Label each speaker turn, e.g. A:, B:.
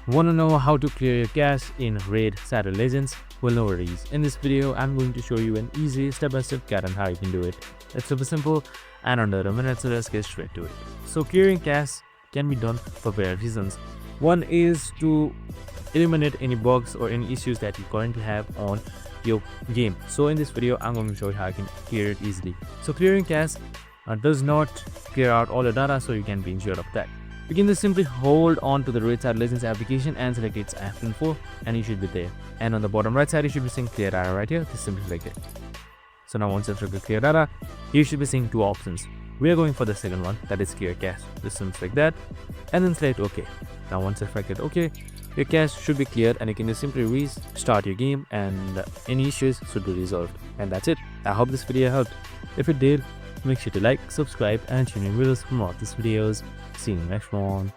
A: Want to know how to clear your cache in Raid Shadow Legends? Well, no worries. In this video, I'm going to show you an easy step-by-step guide on how you can do it. It's super simple and under a minute, so let's get straight to it. So clearing cache can be done for various reasons. One is to eliminate any bugs or any issues that you currently have on your game. So in this video, I'm going to show you how you can clear it easily. So clearing cache does not clear out all the data, so you can be insured of that. You can just simply hold on to the Raid Shadow Legends application and select its app info, and you should be there. And on the bottom right side, you should be seeing clear data right here. Just simply select it. So now once you select clear data, you should be seeing two options. We are going for the second one, that is clear cache. Just simply select that and then select OK. Now once you select OK, your cache should be cleared and you can just simply restart your game and any issues should be resolved. And that's it. I hope this video helped. If it did, make sure to like, subscribe and tune in with us for more of these videos. See you in the next one.